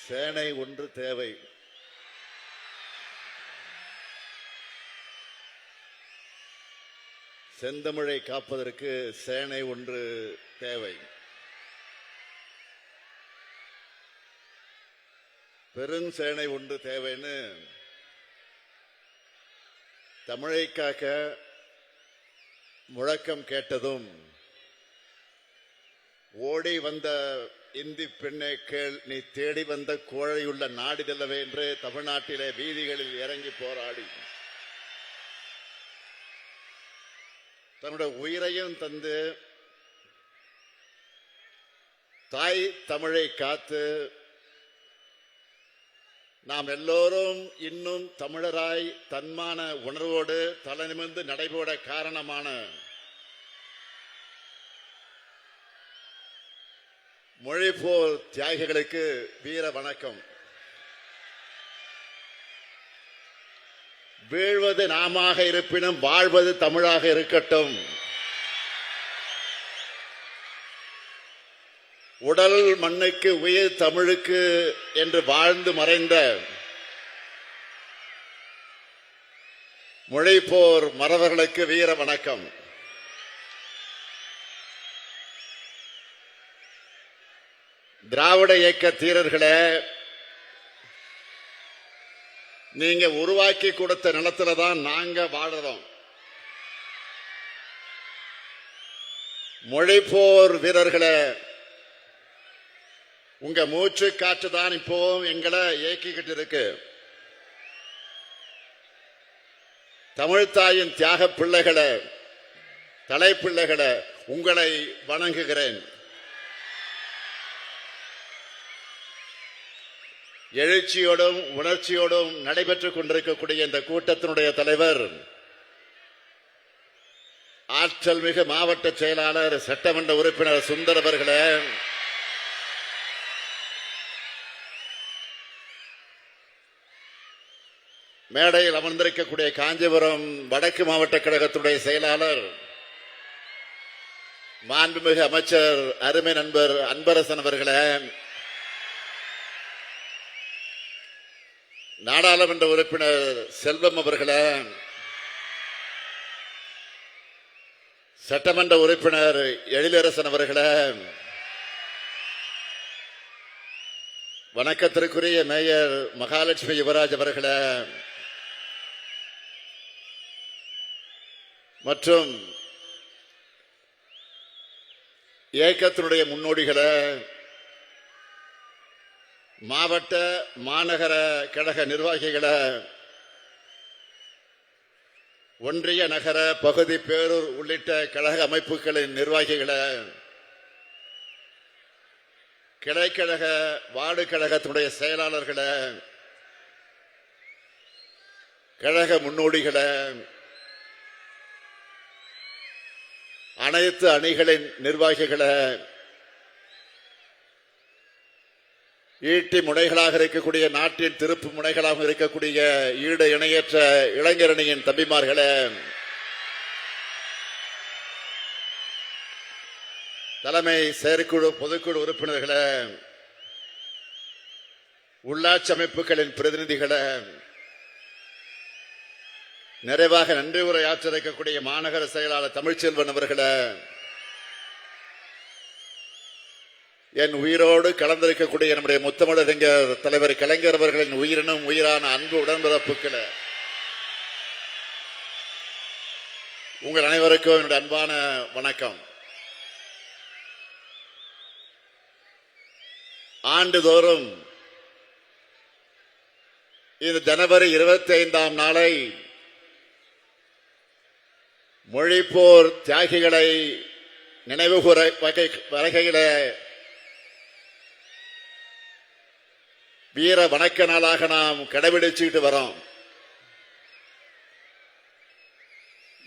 சேனை ஒன்று தேவை. செந்தமிழை காப்பதற்கு சேனை ஒன்று தேவை. பெருஞ்சேனை ஒன்று தேவைன்னு தமிழை காக்க முழக்கம் கேட்டதும் ஓடி வந்த இந்தி பெண்ணே கேள், நீ தேடி வந்த கோழையுள்ள நாடிதல்லவே என்று தமிழ்நாட்டிலே வீதிகளில் இறங்கி போராடி தன்னுடைய உயிரையும் தந்து தாய் தமிழை காத்து நாம் எல்லோரும் இன்னும் தமிழராய் தன்மான உணர்வோடு தலை நிமிர்ந்து நடைபோட காரணமான மொழிப்போர் தியாகிகளுக்கு வீர வணக்கம். வீழ்வது நாமாக இருப்பினும் வாழ்வது தமிழாக இருக்கட்டும். உடல் மண்ணுக்கு உயிர் தமிழுக்கு என்று வாழ்ந்து மறைந்த மொழிப்போர் மறவர்களுக்கு வீர வணக்கம். திராவிட இயக்க தீரர்களே, நீங்க உருவாக்கி கொடுத்த நிலத்துல தான் நாங்க வாழறோம். மொழிப்போர் வீரர்களே, உங்க மூச்சு காற்று தான் இப்போ எங்களை இயக்கிக்கிட்டு இருக்கு. தமிழ்தாயின் தியாக பிள்ளைகளை, தலைப்பிள்ளைகளை உங்களை வணங்குகிறேன். எழுச்சியோடும் உணர்ச்சியோடும் நடைபெற்றுக் கொண்டிருக்கக்கூடிய இந்த கூட்டத்தினுடைய தலைவர், ஆற்றல் மிகு மாவட்ட செயலாளர் சட்டமன்ற உறுப்பினர் சுந்தர் அவர்களே, மேடையில் அமர்ந்திருக்கக்கூடிய காஞ்சிபுரம் வடக்கு மாவட்ட கழகத்துடைய செயலாளர் மாண்புமிகு அமைச்சர் அருமை நண்பர் அன்பரசன் அவர்களே, நாடாளுமன்ற உறுப்பினர் செல்வம் அவர்களே, சட்டமன்ற உறுப்பினர் எழிலரசன் அவர்களே, வணக்கத்திற்குரிய மேயர் மகாலட்சுமி யுவராஜ் அவர்களே, மற்றும் இயக்கத்தினுடைய முன்னோடிகளே, மாவட்ட மாநகர கழக நிர்வாகிகளே, ஒன்றிய நகர பகுதி பேரூர் உள்ளிட்ட கழக அமைப்புகளின் நிர்வாகிகளே, கிளைக்கழக வார்டு கழகத்தினுடைய செயலாளர்களே, கழக முன்னோடிகளே, அனைத்து அணிகளின் நிர்வாகிகளே, ஈட்டி முனைகளாக இருக்கக்கூடிய நாட்டின் திருப்பு முனைகளாக இருக்கக்கூடிய ஈடு இணையற்ற இளைஞரணியின் தம்பிமார்களே, தலைமை செயற்குழு பொதுக்குழு உறுப்பினர்களே, உள்ளாட்சி அமைப்புகளின் பிரதிநிதிகளே, நிறைவாக நன்றி உரையாற்ற இருக்கக்கூடிய மாநகர செயலாளர் தமிழ்ச்செல்வன் அவர்களே, என் உயிரோடு கலந்திருக்கக்கூடிய நம்முடைய முத்தமிழறிஞர் தலைவர் கலைஞர் அவர்களின் உயிரினும் உயிரான அன்பு உடன்பிறப்புகளே, உங்கள் அனைவருக்கும் என்னுடைய அன்பான வணக்கம். ஆண்டுதோறும் இந்த ஜனவரி 25ஆம் நாளை மொழிப்போர் தியாகிகளை நினைவுகூர வகையில வீர வணக்க நாளாக நாம் கடைபிடிச்சுட்டு வரோம்.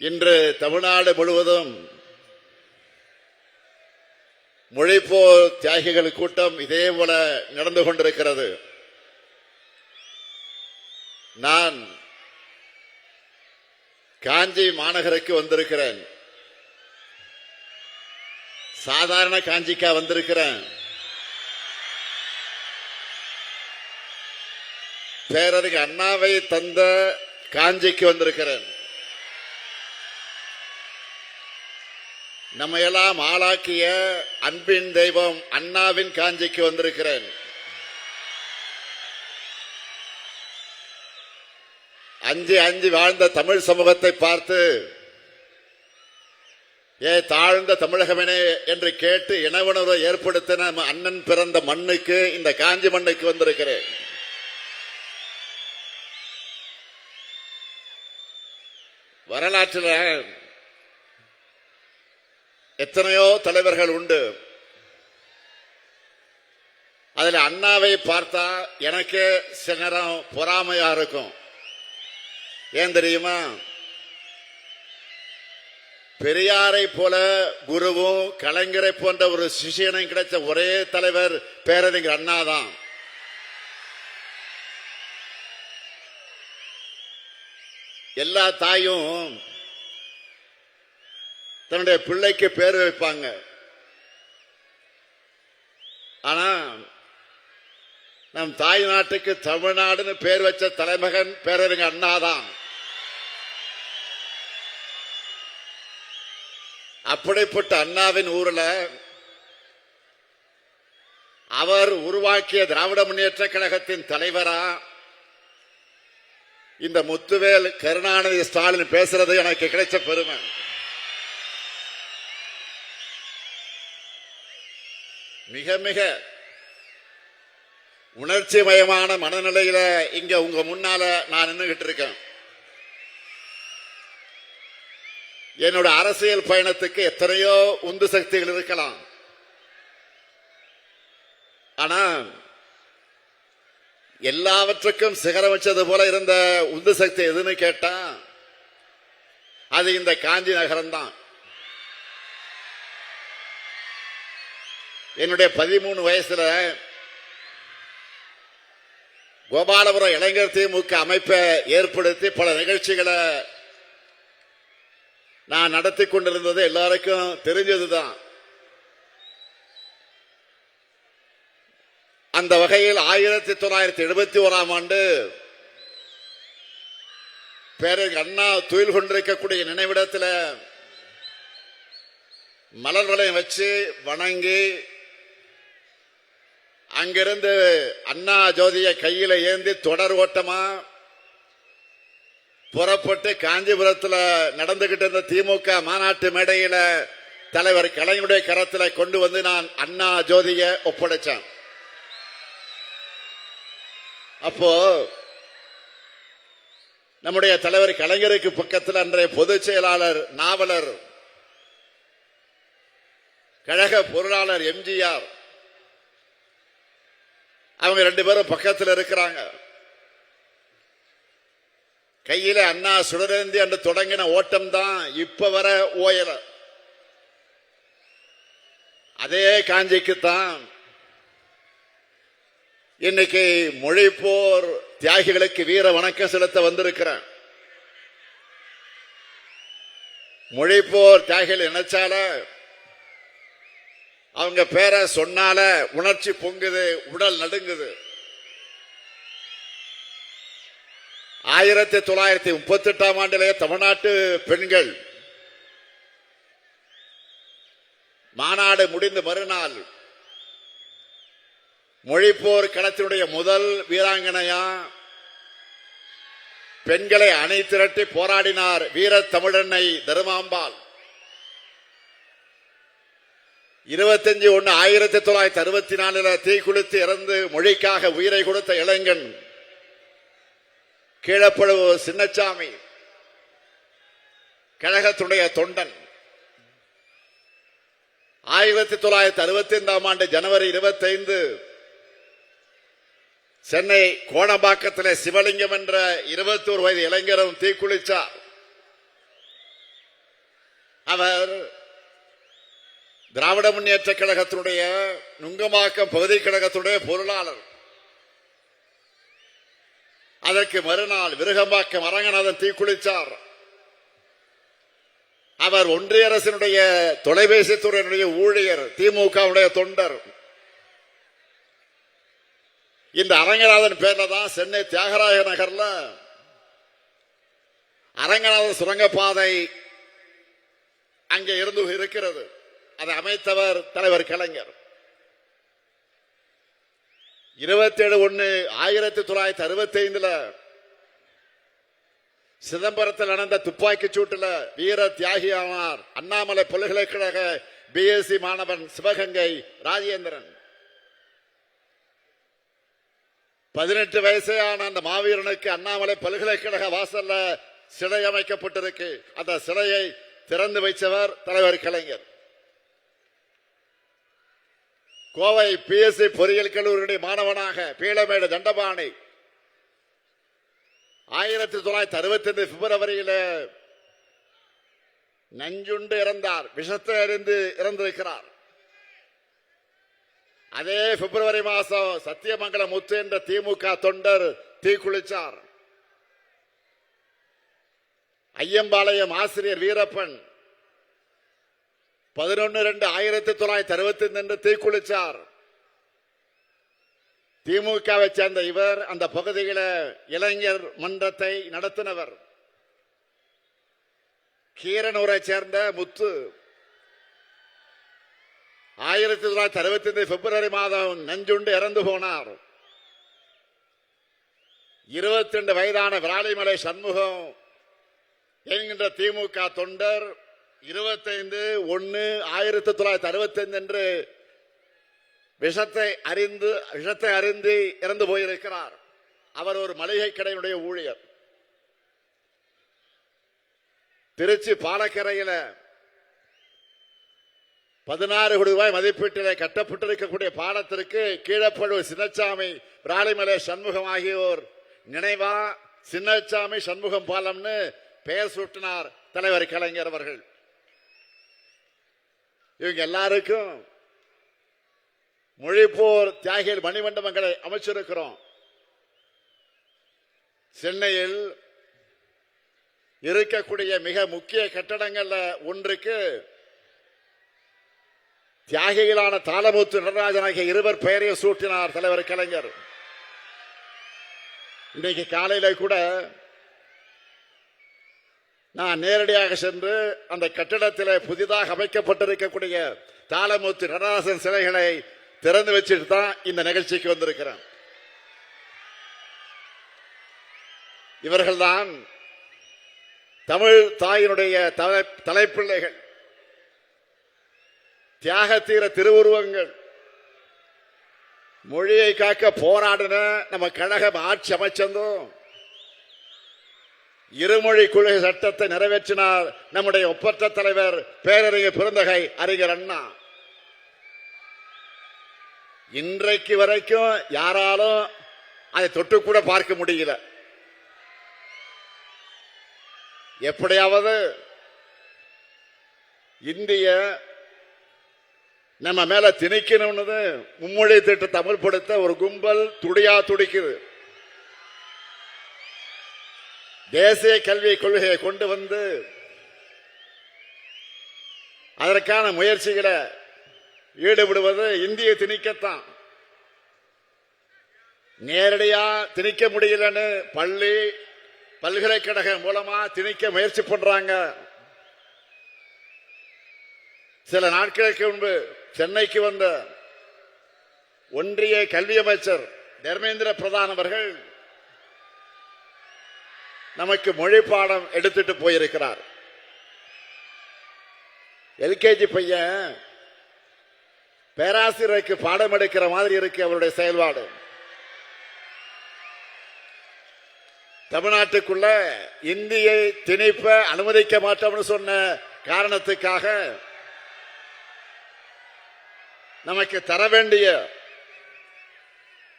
இன்று தமிழ்நாடு முழுவதும் மொழிப்போர் தியாகிகள் கூட்டம் இதே போல நடந்து கொண்டிருக்கிறது. நான் காஞ்சி மாநகருக்கு வந்திருக்கிறேன். சாதாரண காஞ்சிக்கா வந்திருக்கிறேன். பேரறிஞர் அண்ணாவை தந்த காஞ்சிக்கு வந்திருக்கிறேன். நம்மையெல்லாம் ஆளாக்கிய அன்பின் தெய்வம் அண்ணாவின் காஞ்சிக்கு வந்திருக்கிறேன். அஞ்சு அஞ்சு வாழ்ந்த தமிழ் சமூகத்தை பார்த்து தாழ்ந்த தமிழகமனே என்று கேட்டு இனவுணர்வை ஏற்படுத்தின அண்ணன் பிறந்த மண்ணுக்கு, இந்த காஞ்சி மண்ணுக்கு வந்திருக்கிறேன். வரலாற்றில் எத்தனையோ தலைவர்கள் உண்டு. அதுல அண்ணாவை பார்த்தா எனக்கு சில நேரம் பொறாமையா இருக்கும். ஏன் தெரியுமா? பெரியாரை போல குருவும் கலைஞரை போன்ற ஒரு சிஷியனும் கிடைச்ச ஒரே தலைவர் பேரறிஞர் அண்ணா தான். எல்லா தாயும் தன்னுடைய பிள்ளைக்கு பேர் வைப்பாங்க. ஆனா நம் தாய் நாட்டுக்கு தமிழ்நாடுன்னு பேர் வச்ச தலைமகன் பேரறிஞர் அண்ணா தான். அப்படிப்பட்ட அண்ணாவின் ஊர்ல அவர் உருவாக்கிய திராவிட முன்னேற்ற கழகத்தின் தலைவரா இந்த முத்துவேல் கருணாநிதி ஸ்டாலின் பேசுறது எனக்கு கிடைச்ச பெருமை. மிக மிக உணர்ச்சி மயமான மனநிலையில இங்க உங்க முன்னால நான் நின்றுகிட்டு இருக்கேன். என்னோட அரசியல் பயணத்துக்கு எத்தனையோ உந்து சக்திகள் இருக்கலாம். ஆனா எல்லாவற்றுக்கும் சிகரம் வச்சது போல இருந்த உந்து சக்தி எதுன்னு கேட்டா அது இந்த காஞ்சி நகரம் தான். என்னுடைய 13 வயசுல கோபாலபுரம் இளைஞர் திமுக அமைப்பை ஏற்படுத்தி பல நிகழ்ச்சிகளை நான் நடத்தி கொண்டிருந்தது எல்லாருக்கும் தெரிஞ்சதுதான். அந்த வகையில் 1971ஆம் ஆண்டு பேரறிஞர் அண்ணா துயில் கொண்டிருக்கக்கூடிய நினைவிடத்தில் மலர் வளையம் வச்சு வணங்கி அங்கிருந்து அண்ணா ஜோதியை கையில ஏந்தி தொடர் ஓட்டமா புறப்பட்டு காஞ்சிபுரத்தில் நடந்துகிட்டு இருந்த திமுக மாநாட்டு மேடையில தலைவர் கலைஞருடைய கரத்தில் கொண்டு வந்து நான் அண்ணா ஜோதியை ஒப்படைச்சேன். அப்போ நம்முடைய தலைவர் கலைஞருக்கு பக்கத்தில் அன்றைய பொதுச் செயலாளர் நாவலர் கழக பொருளாளர் எம்ஜிஆர் அவங்க 2 பேரும் பக்கத்தில் இருக்கிறாங்க. கையில அண்ணா சுடரேந்தி என்று தொடங்கின ஓட்டம் தான் இப்ப வர ஓயல. அதே காஞ்சிக்குத்தான் இன்னைக்கு மொழிப்போர் தியாகிகளுக்கு வீர வணக்கம் செலுத்த வந்திருக்கிறேன். மொழிப்போர் தியாகிகள் நினைச்சால அவங்க பேரை சொன்னால உணர்ச்சி பொங்குது, உடல் நடுங்குது. 1938ஆம் ஆண்டிலே தமிழ்நாட்டு பெண்கள் மாநாடு முடிந்து மறுநாள் மொழிப்போர் களத்தினுடைய முதல் வீராங்கனையா பெண்களை அணி திரட்டி போராடினார் வீர தமிழன்னை தருமாம்பாள். 25/1/1964 தீக்குளித்து இறந்து மொழிக்காக உயிரை கொடுத்த இளைஞன் கீழப்பழுவு சின்னச்சாமி கழகத்துடைய தொண்டன். 1965ஆம் ஆண்டு ஜனவரி 25 சென்னை கோணம்பாக்கத்திலே சிவலிங்கம் என்ற 21 வயது இளைஞரும் தீக்குளிச்சார். அவர் திராவிட முன்னேற்ற கழகத்தினுடைய நுங்கம்பாக்கம் பகுதி கழகத்துடைய பொருளாளர். அதற்கு மறுநாள் விருகம்பாக்கம் அரங்கநாதன் தீக்குளிச்சார். அவர் ஒன்றிய அரசினுடைய தொலைபேசி துறையினுடைய ஊழியர், திமுகவுடைய தொண்டர். இந்த அரங்கநாதன் பேர்ல தான் சென்னை தியாகராய நகர்ல அரங்கநாதன் சுரங்கப்பாதை அங்கே இருந்து இருக்கிறது. அதை அமைத்தவர் தலைவர் கலைஞர். 27/1/1965 சிதம்பரத்தில் நடந்த துப்பாக்கி சூட்டுல வீர தியாகியானார் அண்ணாமலை பல்கலைக்கழக பிஎஸ்சி மாணவன் சிவகங்கை ராஜேந்திரன். 18 வயசேயான அந்த மாவீரனுக்கு அண்ணாமலை பல்கலைக்கழக வாசல்ல சிலை அமைக்கப்பட்டிருக்கு. அந்த சிலையை திறந்து வைத்தவர் தலைவர் கலைஞர். கோவை பிஎஸ்சி பொறியியல் கல்லூரியுடைய மாணவனாக பீளமேடு தண்டபாணி 1965 பிப்ரவரியில நஞ்சுண்டு இறந்தார். விஷத்தை அறிந்து இறந்திருக்கிறார். அதே பிப்ரவரி மாசம் சத்தியமங்கலம் முத்து என்ற திமுக தொண்டர் தீக்குளிச்சார். ஐயம்பாளையம் ஆசிரியர் வீரப்பன் 11/2/1965 தீக்குளிச்சார். திமுகவை சேர்ந்த இவர் அந்த பகுதியில் இளைஞர் மன்றத்தை நடத்தினவர். கீரனூரை சேர்ந்த முத்து 1965 பிப்ரவரி மாதம் நஞ்சுண்டு இறந்து போனார். 22 வயதான விராலிமலை சண்முகம் என்கின்ற திமுக தொண்டர் 25/1/1965 விஷத்தை அறிந்து இறந்து போயிருக்கிறார். அவர் ஒரு மளிகை கடையினுடைய ஊழியர். திருச்சி பாலக்கரையில் 16 கோடி ரூபாய் மதிப்பீட்டிலே கட்டப்பட்டிருக்கக்கூடிய பாலத்திற்கு கீழப்பழுவூர் சின்னசாமி விராலிமலை சண்முகம் ஆகியோர் நினைவா சின்னசாமி சண்முகம் பாலம்னு பெயர் சூட்டினார் தலைவர் கலைஞர் அவர்கள். இவங்க எல்லாருக்கும் மொழிப்போர் தியாகிகள் மணிமண்டபங்களை அமைச்சிருக்கிறோம். சென்னையில் இருக்கக்கூடிய மிக முக்கிய கட்டடங்கள்ல ஒன்றுக்கு தியாகிகளான தாளமுத்து நடராஜன் ஆகிய இருவர் பெயரையும் சூட்டினார் தலைவர் கலைஞர். இன்னைக்கு காலையில கூட நான் நேரடியாக சென்று அந்த கட்டிடத்தில் புதிதாக அமைக்கப்பட்டிருக்கக்கூடிய தாளமுத்து நடராஜன் சிலைகளை திறந்து வச்சுட்டு தான் இந்த நிகழ்ச்சிக்கு வந்திருக்கிறேன். இவர்கள்தான் தமிழ் தாயினுடைய தலைப்பிள்ளைகள், தியாக தீர திருவுருவங்கள். மொழியை காக்க போராடின நம்ம கழகம் ஆட்சி அமைச்சதும் இருமொழி கொள்கை சட்டத்தை நிறைவேற்றினார் நம்முடைய ஒப்பற்ற தலைவர் பேரறிஞர் பெருந்தகை அறிஞர் அண்ணா. இன்றைக்கு வரைக்கும் யாராலும் அதை தொட்டு கூட பார்க்க முடியல. எப்படியாவது இந்திய நம்ம மேல திணிக்கணும்னு மும்மொழி திட்டத்தை அமல்படுத்த ஒரு கும்பல் துடிக்குது. தேசிய கல்வி கொள்கையை கொண்டு வந்து அதற்கான முயற்சிகளை ஈடுபடுவது இந்திய திணிக்கத்தான். நேரடியா திணிக்க முடியலன்னு பள்ளி பல்கலைக்கழகம் மூலமா திணிக்க முயற்சி பண்றாங்க. சில நாட்களுக்கு முன்பு சென்னைக்கு வந்த ஒன்றிய கல்வி அமைச்சர் தர்மேந்திர பிரதான் அவர்கள் நமக்கு மொழி பாடம் எடுத்துட்டு போயிருக்கிறார். எல்கேஜி பையன் பேராசிரியருக்கு பாடம் எடுக்கிற மாதிரி இருக்கு அவருடைய செயல்பாடு. தமிழ்நாட்டுக்குள்ள இந்தியை திணிப்ப அனுமதிக்க மாட்டோம்னு சொன்ன காரணத்துக்காக நமக்கு தர வேண்டிய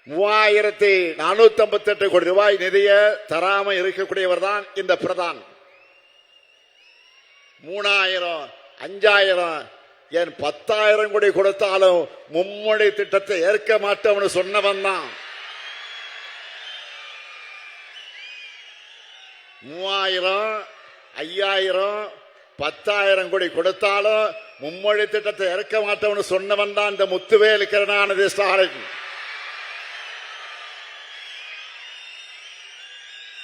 3458 கோடி ரூபாய் நிதியை தராம இருக்கக்கூடியவர் தான் இந்த பிரதான். 3000, 5000, ஏன் 10,000 கோடி கொடுத்தாலும் மும்மொழி திட்டத்தை ஏற்க மாட்டோம்னு சொன்னவன் தான். 3000, 5000, 10,000 கோடி கொடுத்தாலும் மும்மொழி திட்டத்தை ஏற்க மாட்டோம்னு சொன்னவன் தான் இந்த முத்துவேல் கருணாநிதி ஸ்டாலின்.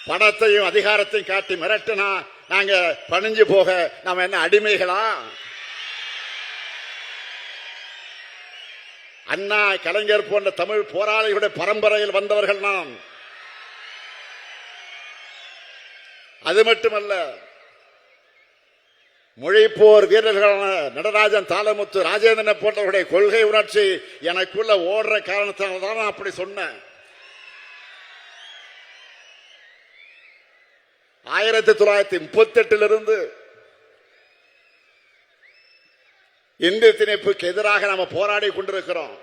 பணத்தையும் அதிகாரத்தையும் காட்டி மிரட்டினா நாங்க பணிஞ்சு போக நாம என்ன அடிமைகளா? அண்ணா கலைஞர் போன்ற தமிழ் போராளிகளுடைய பரம்பரையில் வந்தவர்கள் நாம். அது மட்டுமல்ல, மொழிப்போர் வீரர்களான நடராஜன், தாளமுத்து, ராஜேந்திரன் போன்றவர்களுடைய கொள்கை உணர்ச்சி எனக்குள்ள ஓடுற காரணத்தால் தான் நான் அப்படி சொன்னேன். 1938 இந்திய திணிப்புக்கு எதிராக நாம போராடி கொண்டிருக்கிறோம்.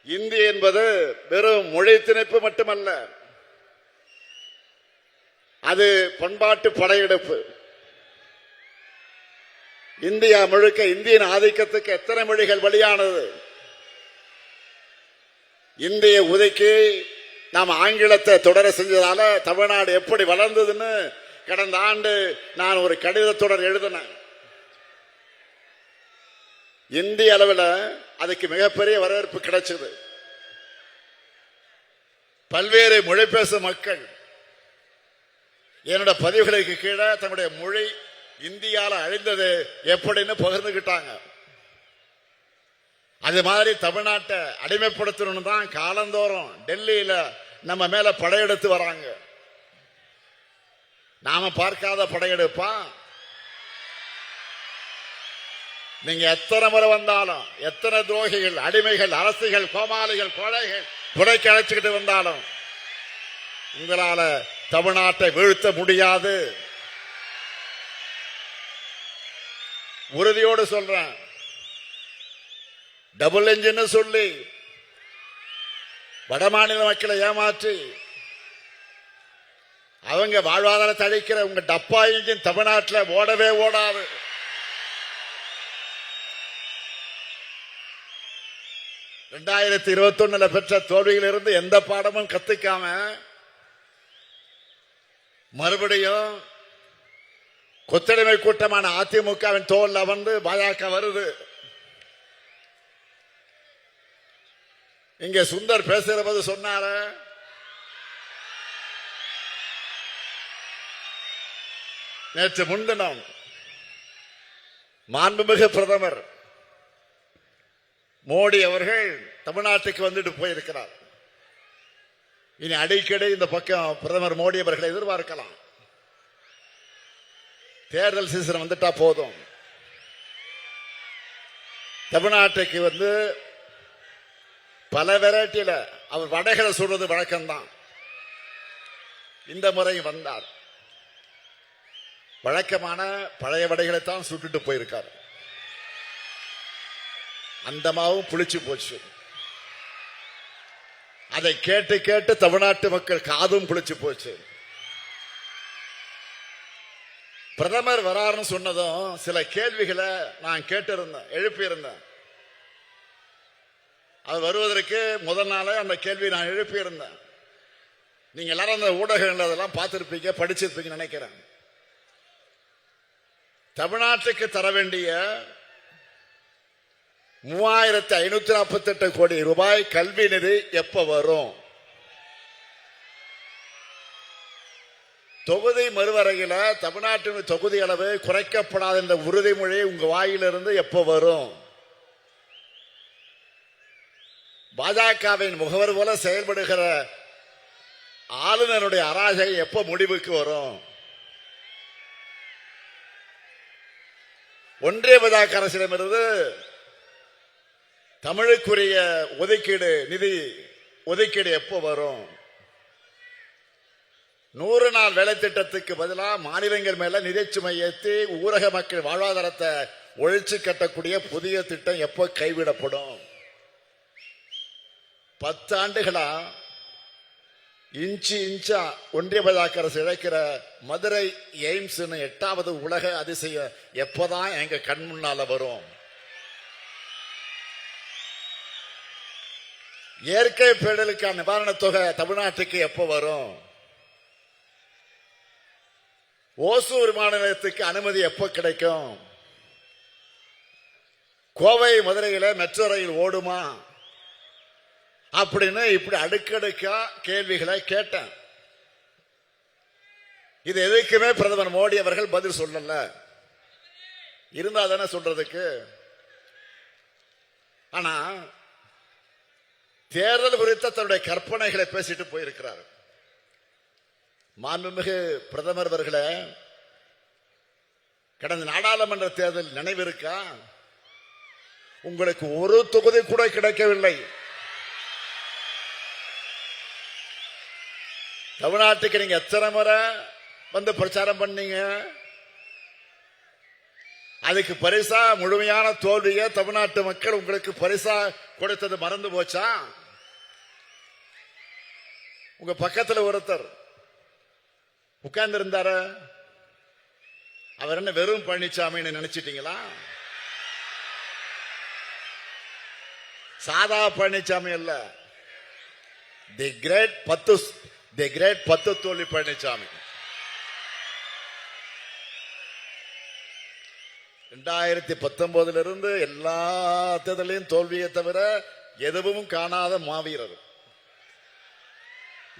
இந்தி என்பது வெறும் மொழி திணிப்பு மட்டுமல்ல, அது பண்பாட்டு படையெடுப்பு. இந்தியா முழுக்க இந்தியன் ஆதிக்கத்துக்கு எத்தனை மொழிகள் வழியானது. இந்திய உதைக்கு நாம் ஆங்கிலத்தை தொடர செஞ்சதால தமிழ்நாடு எப்படி வளர்ந்ததுன்னு கடந்த ஆண்டு நான் ஒரு கடித தொடர் எழுதினேன். இந்திய அளவில் அதுக்கு மிகப்பெரிய வரவேற்பு கிடைச்சது. பல்வேறு மொழி பேசும் மக்கள் என்னோட பதிவுகளுக்கு கீழே தன்னுடைய மொழி இந்தியால அழிந்தது எப்படின்னு பகிர்ந்துகிட்டாங்க. அது மாதிரி தமிழ்நாட்டை அடிமைப்படுத்தணும் தான் காலந்தோறும் டெல்லியில நம்ம மேல படையெடுத்து வராங்க. நாம பார்க்காத படையெடுப்பா? நீங்க எத்தனை முறை வந்தாலும், எத்தனை துரோகிகள், அடிமைகள், அரசிகள், கோமாளிகள், கொலைகள் துணைக்கு அழைச்சுக்கிட்டு வந்தாலும் உங்களால தமிழ்நாட்டை வீழ்த்த முடியாது. உறுதியோடு சொல்றேன். டபுள் என்ஜின் சொல்லி வடமாநில மக்களை ஏமாற்றி அவங்க வாழ்வாதாரத்தை அளிக்கிற உங்க டப்பா இன்ஜின் தமிழ்நாட்டில் ஓடவே ஓடாது. (2021) பெற்ற தோல்வியிலிருந்து எந்த பாடமும் கத்துக்காம மறுபடியும் கொத்தடிமை கூட்டமான அதிமுகவின் தோல்ல வந்து பாஜக வருது. இங்க சுந்தர் பேசுகிற போது சொன்னார, நேற்று முன்தினம் மாண்புமிகு பிரதமர் மோடி அவர்கள் தமிழ்நாட்டுக்கு வந்துட்டு போயிருக்கிறார். இனி அடிக்கடி இந்த பக்கம் பிரதமர் மோடி அவர்களை எதிர்பார்க்கலாம். தேர்தல் சீசன் வந்துட்டா போதும். தமிழ்நாட்டுக்கு வந்து பல வெரைட்டியில அவர் வடைகளை சொல்றது வழக்கம்தான். இந்த முறை வந்தார், வழக்கமான பழைய வடைகளைத்தான் சுட்டுட்டு போயிருக்கார். அந்த மாவும் புளிச்சு போச்சு. அதை கேட்டு கேட்டு தமிழ்நாட்டு மக்கள் காதும் புளிச்சு போச்சு. பிரதமர் வராருன்னு சொன்னதும் சில கேள்விகளை நான் கேட்டிருந்தேன், எழுப்பியிருந்தேன். அவர் வருவதற்கு முதல் நாளே அந்த கேள்வி நான் எழுப்பியிருந்தேன். நீங்க எல்லாரும் அந்த ஊடகங்கள் அதெல்லாம் பார்த்திருப்பீங்க, படிச்சிருப்பீங்க நினைக்கிறேன். தமிழ்நாட்டுக்கு தர வேண்டிய 3548 கோடி ரூபாய் கல்வி நிதி எப்ப வரும்? தொகுதி மறுவரையில தமிழ்நாட்டின் தொகுதி அளவு குறைக்கப்படாத என்ற உறுதிமொழி உங்க வாயிலிருந்து எப்ப வரும்? பாஜகவின் முகவர் போல செயல்படுகிற ஆளுநருடைய அராஜகம் எப்ப முடிவுக்கு வரும்? ஒன்றிய பாஜக அரசிடமிருந்து தமிழுக்குரிய ஒதுக்கீடு, நிதி ஒதுக்கீடு எப்போ வரும்? 100 நாள் வேலை திட்டத்துக்கு பதிலாக மாநிலங்கள் மேல நிதி சுமை ஏற்றி ஊரக மக்கள் வாழ்வாதாரத்தை ஒழிச்சு கட்டக்கூடிய புதிய திட்டம் எப்போ கைவிடப்படும்? 10 ஆண்டுகளா இன்ச்சு இன்ச்சா ஒன்றிய பாஜக அரசு இழைக்கிற மதுரை எய்ம்ஸ் 8வது உலக அதிசயம் எப்பதான் எங்க கண் முன்னால வரும்? இயற்கை பேரிடருக்கான நிவாரண தொகை தமிழ்நாட்டுக்கு எப்போ வரும்? ஓசூர் விமான நிலையத்துக்கு அனுமதி எப்போ கிடைக்கும்? கோவை மதுரையில மெட்ரோ ரயில் ஓடுமா? அப்படின்னு இப்படி அடுக்கடுக்கா கேள்விகளை கேட்டேன். இது எதுக்குமே பிரதமர் மோடி அவர்கள் பதில் சொல்லல. இருந்தா தானே சொல்றதுக்கு. ஆனா தேர்தல் குறித்த தன்னுடைய கற்பனைகளை பேசிட்டு போயிருக்கிறார். மாண்புமிகு பிரதமர் அவர்களே, கடந்த நாடாளுமன்ற தேர்தல் நினைவு இருக்கா? உங்களுக்கு ஒரு தொகுதி கூட கிடைக்கவில்லை. தமிழ்நாட்டுக்கு நீங்க எத்தனை முறை வந்து பிரச்சாரம் பண்ணீங்க? அதுக்கு பரிசா முழுமையான தோல்வியை தமிழ்நாட்டு மக்கள் உங்களுக்கு பரிசா கொடுத்தது மறந்து போச்சா? உங்க பக்கத்தில் ஒருத்தர் உட்கார்ந்து இருந்தாரு, அவர் என்ன வெறும் பழனிசாமின்னு நினைச்சிட்டீங்களா? சாதா பழனிசாமி அல்ல, தி கிரேட் 10 தோல்வி பழனிசாமி. 2019 இருந்து எல்லா தேர்தலையும் தோல்வியை தவிர எதுவும் காணாத மாவீரர்.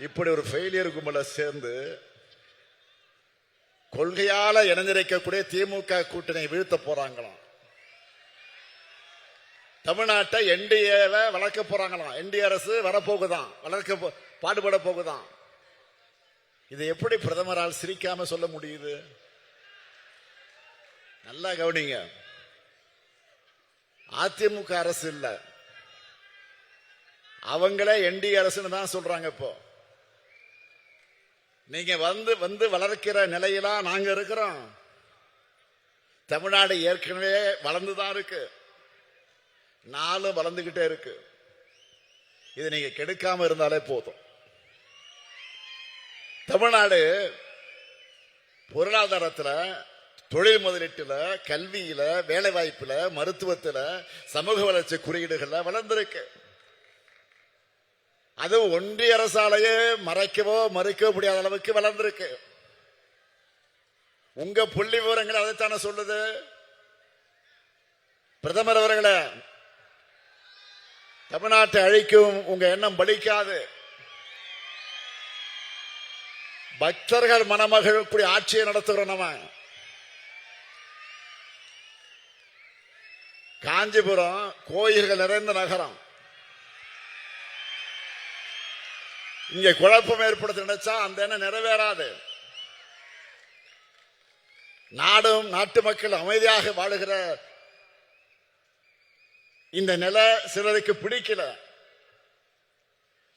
இப்படி ஒரு ஃபெயிலியர் கும்பல சேர்ந்து கொள்கையால இணைந்திருக்கக்கூடிய திமுக கூட்டணி வீழ்த்த போறாங்களாம். தமிழ்நாட்டை என்டிஏவை வளர்க்க போறாங்களாம். என்டிஏ அரசு வரப்போகுதான், வளர்க்க பாடுபட போகுதான். இது எப்படி பிரதமரால் சிரிக்காம சொல்ல முடியுது? நல்லா கவனிங்க. அதிமுக அரசு இல்ல, அவங்களே என்டிஏ அரசுன்னு தான் சொல்றாங்க. இப்போ நீங்க வந்து வந்து வளர்க்கிற நிலையிலாம் நாங்க இருக்கிறோம். தமிழ்நாடு ஏற்கனவே வளர்ந்துதான் இருக்கு, நாளும் வளர்ந்துகிட்டே இருக்கு. இது நீங்க கெடுக்காம இருந்தாலே போதும். தமிழ்நாடு பொருளாதாரத்தில், தொழில் முதலீட்டுல, கல்வியில, வேலை வாய்ப்புல, மருத்துவத்துல, சமூக வளர்ச்சி குறியீடுகள்ல வளர்ந்திருக்கு. அது ஒன்றிய அரசாலேயே மறைக்கவோ மறுக்கவோ முடியாத அளவுக்கு வளர்ந்திருக்கு. உங்க புள்ளி விவரங்கள் அதைத்தானே சொல்லுது. பிரதமர் அவர்களே, தமிழ்நாட்டை அழிக்கும் உங்க எண்ணம் பலிக்காது. பக்தர்கள் மணமகளுக்குரிய ஆட்சியை நடத்துகிறோம். நம்ம காஞ்சிபுரம் கோயில்கள் நிறைந்த நகரம். இங்க குழப்பம் ஏற்படுத்த நினைச்சா அந்த எண்ணம் நிறைவேறாது. நாடும் நாட்டு மக்கள் அமைதியாக வாழுகிற இந்த நிலை சிலருக்கு பிடிக்கல.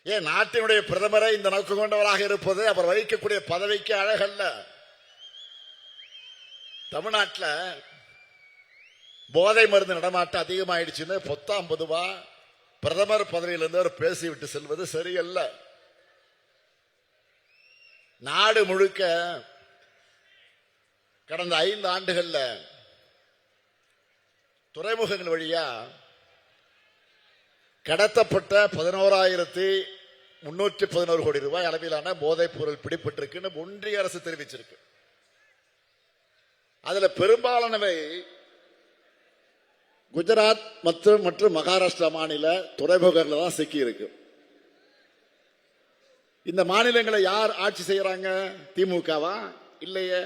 ஏன் நாட்டினுடைய பிரதமரை இந்த நோக்கம் கொண்டவராக இருப்பது அவர் வகிக்கக்கூடிய பதவிக்கு அழகல்ல. தமிழ்நாட்டில் போதை மருந்து நடமாட்டம் அதிகமாயிடுச்சுன்னு பொத்தாம் பொதுவா பிரதமர் பதவியிலிருந்து அவர் பேசிவிட்டு செல்வது சரியல்ல. நாடு முழுக்க கடந்த 5 ஆண்டுகள்ல துறைமுகங்கள் வழியா கடத்தப்பட்ட 11,311 கோடி ரூபாய் அளவிலான போதைப் பொருள் பிடிபட்டிருக்குன்னு ஒன்றிய அரசு தெரிவிச்சிருக்கு. அதுல பெரும்பாலானவை குஜராத் மற்றும் மகாராஷ்டிரா மாநில துறைமுகங்கள் தான் சிக்கி இருக்கு. இந்த மாநிலங்களை யார் ஆட்சி செய்யறாங்க? திமுகவா? இல்லையே,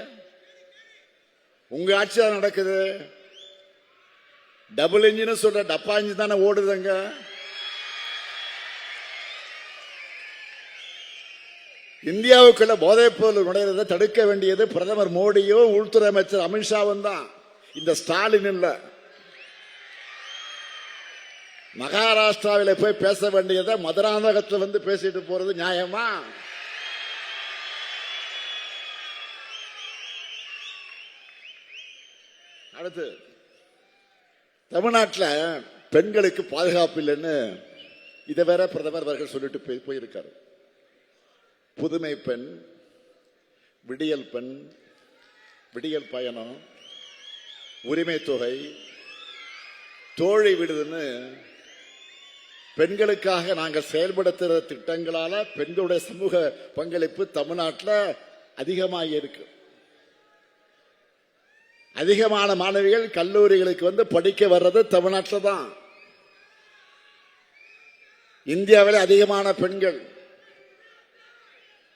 உங்க ஆட்சி தான் நடக்குது. டபுள் இன்ஜின் சொல்ற டப்பா இன்ஜின் தானே ஓடுதுங்க. இந்தியாவுக்குள்ள போதைப் பொருள் நுழைறதை தடுக்க வேண்டியது பிரதமர் மோடியும் உள்துறை அமைச்சர் அமித்ஷாவும் தான், இந்த ஸ்டாலின் இல்ல. மகாராஷ்டிராவில் போய் பேச வேண்டியதை மதுராந்தகத்தில் வந்து பேசிட்டு போறது நியாயமா? அடுத்து, தமிழ்நாட்டில் பெண்களுக்கு பாதுகாப்பு இல்லைன்னு இதை வேற பிரதமர் அவர்கள் சொல்லிட்டு போயிருக்காரு. புதுமை பெண், விடியல் பெண், விடியல் பயணம், உரிமை தொகை, தோழி விடுதுன்னு பெண்களுக்காக நாங்கள் செயல்படுத்துகிற திட்டங்களால பெண்களுடைய சமூக பங்களிப்பு தமிழ்நாட்டில் அதிகமாக இருக்கு. அதிகமான மாணவிகள் கல்லூரிகளுக்கு வந்து படிக்க வர்றது தமிழ்நாட்டில் தான். இந்தியாவில் அதிகமான பெண்கள்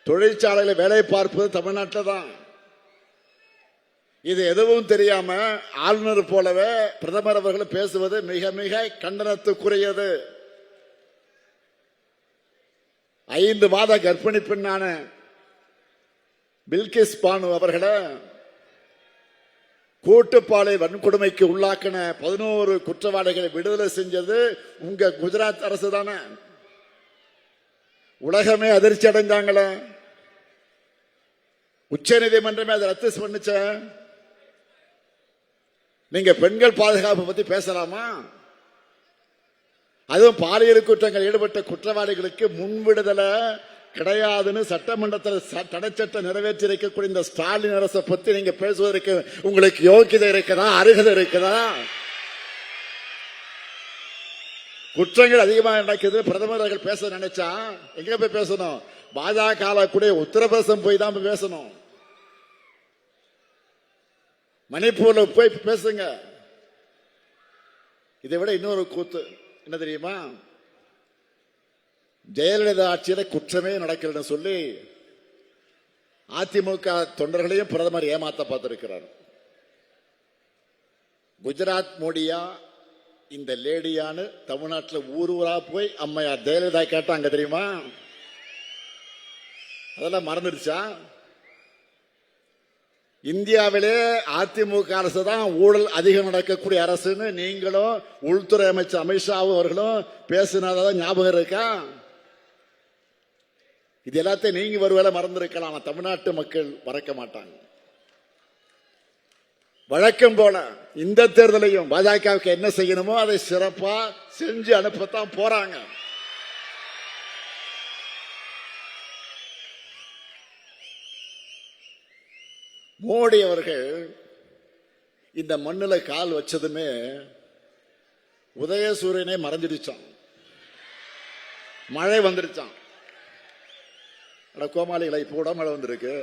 தொழிற்சாலைகளை வேலை பார்ப்பது தமிழ்நாட்டில் தான். இது எதுவும் தெரியாம ஆளுநர் போலவே பிரதமர் அவர்கள் பேசுவது மிக மிக கண்டனத்துக்குரியது. 5 மாத கர்ப்பிணி பெண்ணான பில்கிஸ் பானு அவர்களை கூட்டுப்பாலை வன்கொடுமைக்கு உள்ளாக்கின 11 குற்றவாளிகளை விடுதலை செஞ்சது உங்க குஜராத் அரசு தானே. உலகமே அதிர்ச்சி அடைஞ்சாங்களே. உச்ச நீதிமன்றமே அதை ரத்து பண்ணுச்ச. நீங்க பெண்கள் பாதுகாப்பு பத்தி பேசலாமா? அதுவும் பாலியல் குற்றங்கள் ஈடுபட்ட குற்றவாளிகளுக்கு முன்விடுதலை கிடையாதுன்னு சட்டமன்றத்தில் தடை சட்டம் நிறைவேற்றி இருக்கக்கூடிய இந்த ஸ்டாலின் அரசை பத்தி நீங்க பேசுவதற்கு உங்களுக்கு யோக்கியதை இருக்குதா, அருகதை இருக்குதா? குற்றங்கள் அதிகமாக நடக்குது. பிரதமர் அவர்கள் பேச நினைச்சா எங்க போய் பேசணும்? பாஜக கூட உத்தரப்பிரதேசம் போய் தான் பேசணும். மணிப்பூர்ல போய் பேசுங்க. இதை விட இன்னொரு கூத்து என்ன தெரியுமா? ஜெயலலிதா ஆட்சியில குற்றமே நடக்கலன்னு சொல்லி அதிமுக தொண்டர்களையும் பிரதமர் ஏமாத்த பார்த்திருக்கிறார். குஜராத் மோடியா இந்த லேடியான்னு தமிழ்நாட்டில் ஊரா போய் அம்மையார் ஜெயலலிதா கேட்டாங்க தெரியுமா? அதெல்லாம் மறந்துடுச்சா? இந்தியாவிலே அதிமுக அரசு தான் ஊழல் அதிகம் நடக்கக்கூடிய அரசுன்னு நீங்களும் உள்துறை அமைச்சர் அமித்ஷா அவர்களும் பேசினதான் ஞாபகம் இருக்கா? இது எல்லாத்தையும் நீங்க ஒருவேளை மறந்திருக்கலாம். தமிழ்நாட்டு மக்கள் மறக்க மாட்டாங்க. வழக்கம் போல இந்த தேர்தலையும் பாஜகவுக்கு என்ன செய்யணுமோ அதை சிறப்பா செஞ்சு அனுப்பத்தான் போறாங்க. மோடி அவர்கள் இந்த மண்ணில் கால் வச்சதுமே உதயசூரியனே மறைஞ்சிருச்சான். மழை வந்துருச்சான். கோமாளிகளை இப்ப கூட மழை வந்திருக்கு.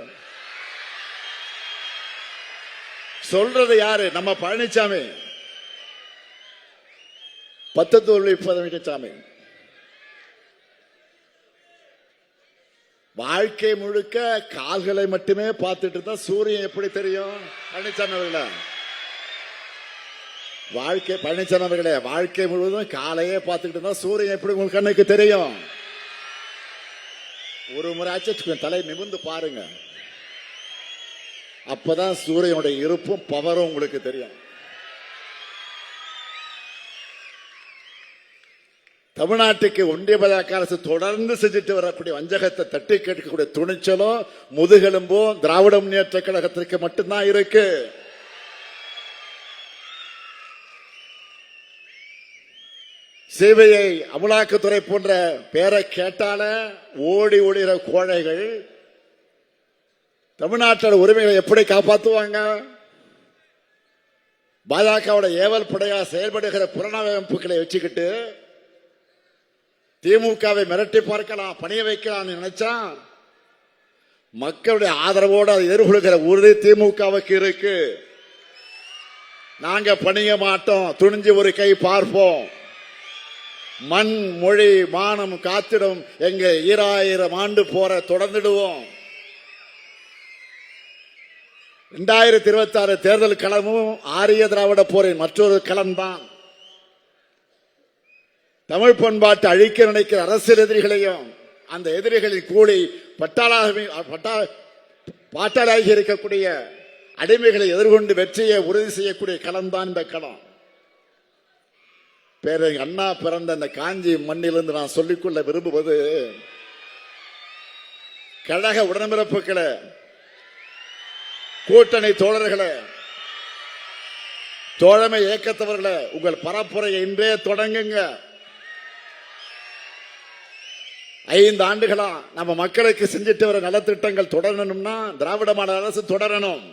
சொல்றது யாரு? நம்ம பழனிசாமி, 10 தோல்வி பழனிசாமி. வாழ்க்கை முழுக்க கால்களை மட்டுமே பார்த்துட்டு தான் சூரியன் எப்படி தெரியும்? பழனிசாமி அவர்களே, பழனிசாமி அவர்களே, வாழ்க்கை முழுவதும் காலையே பார்த்துக்கிட்டு தான் சூரியன் எப்படி உங்களுக்கு கண்ணுக்கு தெரியும்? ஒரு முறையாச்சும் தலை நிமிர்ந்து பாருங்க. அப்பதான் சூரியனுடைய இருப்பும் பவரும் உங்களுக்கு தெரியும். தமிழ்நாட்டுக்கு ஒன்றிய பாஜக அரசு தொடர்ந்து செஞ்சுட்டு வரக்கூடிய வஞ்சகத்தை தட்டி கேட்கக்கூடிய துணிச்சலும் முதுகெலும்பும் திராவிட முன்னேற்ற கழகத்திற்கு மட்டும்தான் இருக்கு. சிபிஐ, அமலாக்கத்துறை போன்ற பேரை கேட்டால ஓடி ஓடுகிற கோழைகள் தமிழ்நாட்டோட உரிமைகளை எப்படி காப்பாற்றுவாங்க? பாஜகவோட ஏவல் படையா செயல்படுகிற புலனாய்வுகளை வச்சுக்கிட்டு திமுகவை மிரட்டி பார்க்கலாம், பணிய வைக்கலாம் நினைச்சா மக்களுடைய ஆதரவோடு அதை எதிர்கொள்கிற உறுதி திமுகவுக்கு இருக்கு. நாங்க பணிய மாட்டோம், துணிஞ்சு ஒரு கை பார்ப்போம். மண் மொழி மானம் காத்திடும் எங்க 2000 ஆண்டு போற தொடர்ந்துடுவோம். 2026 தேர்தல் களமும் ஆரிய திராவிட போரின் மற்றொரு களம்தான். தமிழ் பண்பாட்டு அழிக்க நினைக்கிற அரசியல் எதிரிகளையும் அந்த எதிரிகளின் கூலி பாட்டாளாகி இருக்கக்கூடிய அடிமைகளை எதிர்கொண்டு வெற்றியை உறுதி செய்யக்கூடிய களம்தான் இந்த களம். பேரறிஞர் அண்ணா பிறந்த அந்த காஞ்சி மண்ணிலிருந்து நான் சொல்லிக்கொள்ள விரும்புவது, கழக உடன்பிறப்புகளை, கூட்டணி தோழர்களே, தோழமை இயக்கத்தவர்களே, உங்கள் பரப்புரையை இன்றே தொடங்குங்க. 5 ஆண்டுகளா நம்ம மக்களுக்கு செஞ்சிட்டு வர நலத்திட்டங்கள் தொடரணும்னா திராவிட மாடல் அரசு தொடரணும்.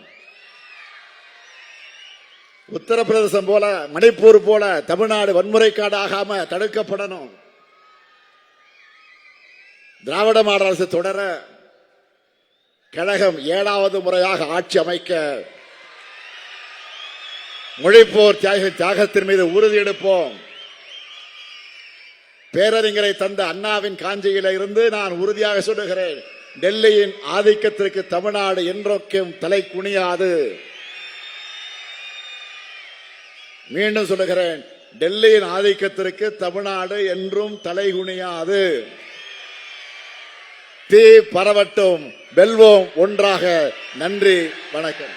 உத்தரப்பிரதேசம் போல, மணிப்பூர் போல தமிழ்நாடு வன்முறை காடு ஆகாம தடுக்கப்படணும். திராவிட மாடல் அரசு தொடர கழகம் 7வது முறையாக ஆட்சி அமைக்க மொழிப்போர் தியாகத்தின் மீது உறுதி எடுப்போம். பேரறிஞரை தந்த அண்ணாவின் காஞ்சியில இருந்து நான் உறுதியாக சொல்லுகிறேன், டெல்லியின் ஆதிக்கத்திற்கு தமிழ்நாடு என்றொக்கும் தலை குனியாது. மீண்டும் சொல்லுகிறேன், டெல்லியின் ஆதிக்கத்திற்கு தமிழ்நாடு என்றும் தலை குனியாது. தீ பரவட்டும், வெல்வோம் ஒன்றாக. நன்றி, வணக்கம்.